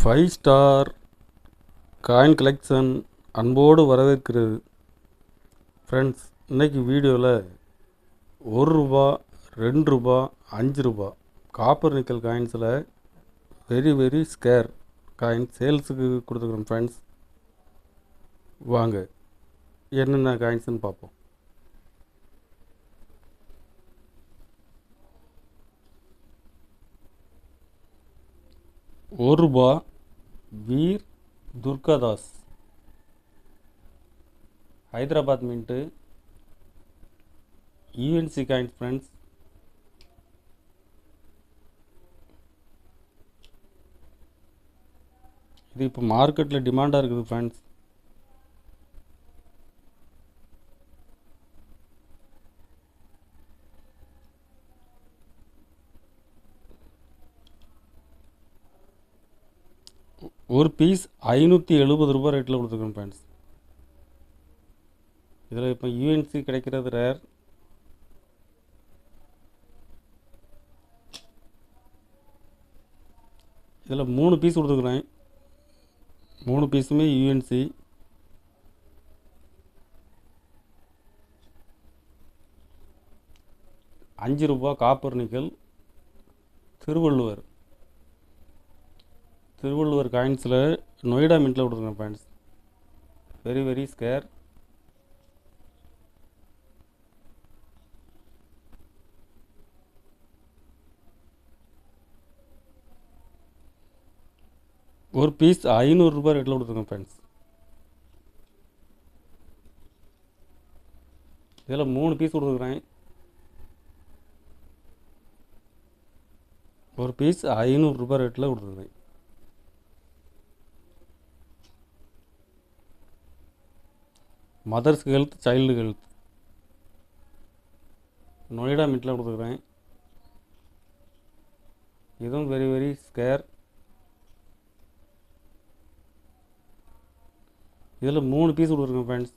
Five star coin collection அன்போடு வரவேற்கிறது. Friends, இன்றைக்கி வீடியோவில் ₹1, ₹2, ₹5 காப்பர் நிக்கல் காயின்ஸில் வெரி ஸ்கேர் காயின் சேல்ஸுக்கு கொடுத்துக்கிறோம். ஃப்ரெண்ட்ஸ், வாங்க என்னென்ன காயின்ஸ்னு பார்ப்போம். ₹1 Veer Durgadas, Hyderabad mint, UNC coins. Friends, இது இப்போ மார்க்கெட்டில் டிமாண்டாக இருக்குது. ஃப்ரெண்ட்ஸ், ஒரு பீஸ் ₹570 ரேட்டில் கொடுத்துருக்கோம். ஃப்ரெண்ட்ஸ், இதில் இப்போ யூஎன்சி கிடைக்கிறது ரேர். இதில் 3 பீஸ் கொடுத்துருக்குறேன். 3 பீஸுமே யூஎன்சி. ₹5 காப்பர் நிக்கல், திருவள்ளுவர் காயின்ஸில் நொய்டா மின்ட்டில் கொடுத்துருக்கேன். Friends, very scarce. ஒரு பீஸ் ₹500 ரேட்டில் கொடுத்துருக்கேன். ஃப்ரெண்ட்ஸ், இதில் 3 பீஸ் கொடுத்துருக்குறேன். ஒரு பீஸ் ₹500 ரேட்டில் கொடுத்துருக்குறேன். Mother's health, child health, Noida மின்ட்டில் கொடுத்துருக்குறேன். இதுவும் வெரி ஸ்கேர். இதில் 3 பீஸ் கொடுத்துருக்கேன். ஃப்ரெண்ட்ஸ்,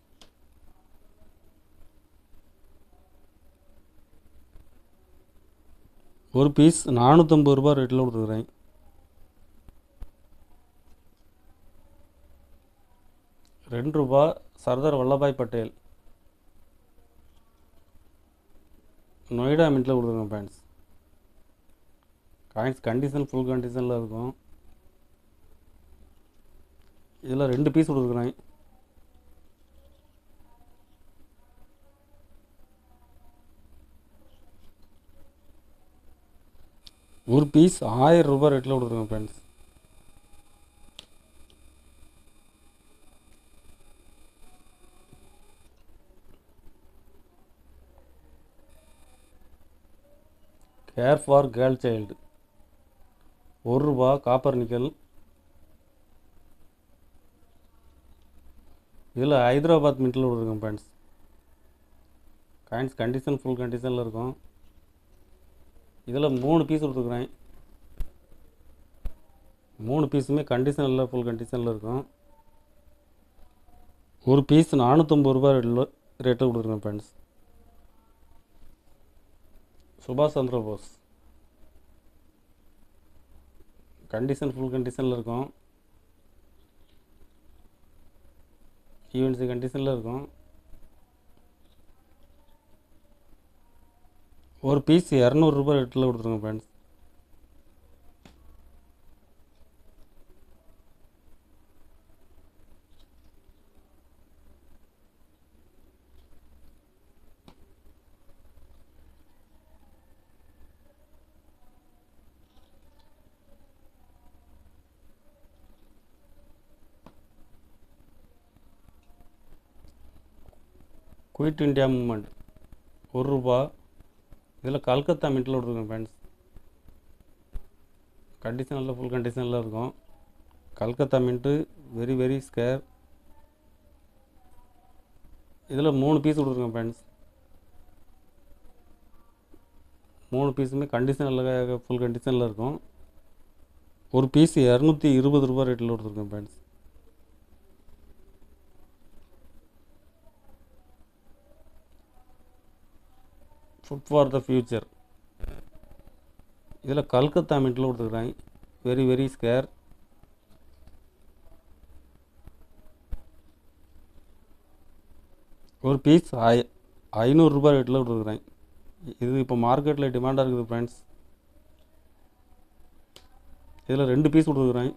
ஒரு பீஸ் ₹450 ரேட்டில் கொடுத்துருக்குறேன். ₹2 சர்தார் வல்லபாய் பட்டேல், நொய்டா மின்ட்டில் கொடுத்துருக்கேன். ஃப்ரெண்ட்ஸ், காயின்ஸ் கண்டிஷன் ஃபுல் கண்டிஷனில் இருக்கும். இதில் 2 பீஸ் கொடுத்துருக்குறேன். ஒரு பீஸ் ₹1000 ரேட்டில் கொடுத்துருக்கேன். Friends, care for girl child, ₹1 copper nickel. இதில் ஹைதராபாத் மின்ட்டில் கொடுத்துருக்கேன். ஃப்ரெண்ட்ஸ், காயின்ஸ் கண்டிஷன் ஃபுல் கண்டிஷனில் இருக்கும். இதில் 3 பீஸ் கொடுத்துருக்குறேன். 3 பீஸுமே கண்டிஷனில் ஃபுல் கண்டிஷனில் இருக்கும். ஒரு பீஸ் ₹450 ரேட்டில் கொடுத்துருக்கேன். ஃப்ரெண்ட்ஸ், சுபாஷ் சந்திர போஸ், கண்டிஷன் ஃபுல் கண்டிஷனில் இருக்கும். யூஎன்சி கண்டிஷனில் இருக்கும். ஒரு பீஸ் ₹200 ரேட்டில் கொடுத்துருங்க. Friends, quit India movement, ₹1. இதில் கல்கத்தா மின்ட்டில் கொடுத்துருக்கேன். ஃப்ரெண்ட்ஸ், கண்டிஷனில் ஃபுல் கண்டிஷனில் இருக்கும். Calcutta mint very scarce. இதில் 3 பீஸ் கொடுத்துருக்கேன். ஃப்ரெண்ட்ஸ், 3 பீஸுமே கண்டிஷனில் ஃபுல் கண்டிஷனில் இருக்கும். ஒரு பீஸ் ₹220 ரேட்டில் கொடுத்துருக்கேன். Friends, food for the future, இதில் கல்கத்தா மின்ட்டில் கொடுத்துருக்குறேன். Very scarce. ஒரு பீஸ் 500 ரேட்டில் கொடுக்குறேன். இது இப்போ மார்க்கெட்டில் டிமாண்டாக இருக்குது ஃப்ரெண்ட்ஸ். இதில் 2 பீஸ் கொடுக்குறேன்.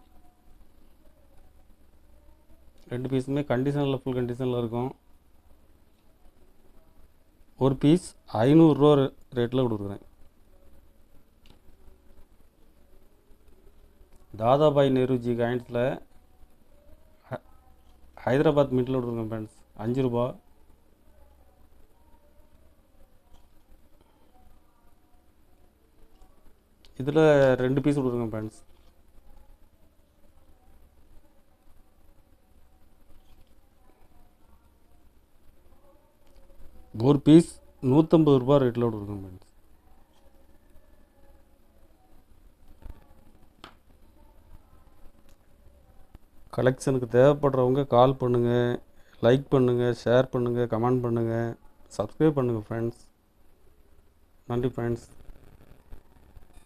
2 பீஸுமே கண்டிஷனில் ஃபுல் கண்டிஷனில் இருக்கும். ஒரு பீஸ் 500 ரேட்டில் கொடுக்குறேன். தாதாபாய் நேருஜி காயின்ஸில் ஹைதராபாத் மின்ட்டில் கொடுக்குறேன் ஃப்ரெண்ட்ஸ். 5 ரூபா. இதில் 2 பீஸ் கொடுக்குறேன் ஃப்ரெண்ட்ஸ். ஒரு பீஸ் 150 ரூபா ரேட்டில் கொடுக்குறேன் ஃப்ரெண்ட்ஸ். கலெக்ஷனுக்கு தேவைப்படுறவங்க கால் பண்ணுங்கள், லைக் பண்ணுங்கள், ஷேர் பண்ணுங்கள், கமெண்ட் பண்ணுங்கள், சப்ஸ்கிரைப் பண்ணுங்கள் ஃப்ரெண்ட்ஸ். நன்றி ஃப்ரெண்ட்ஸ்.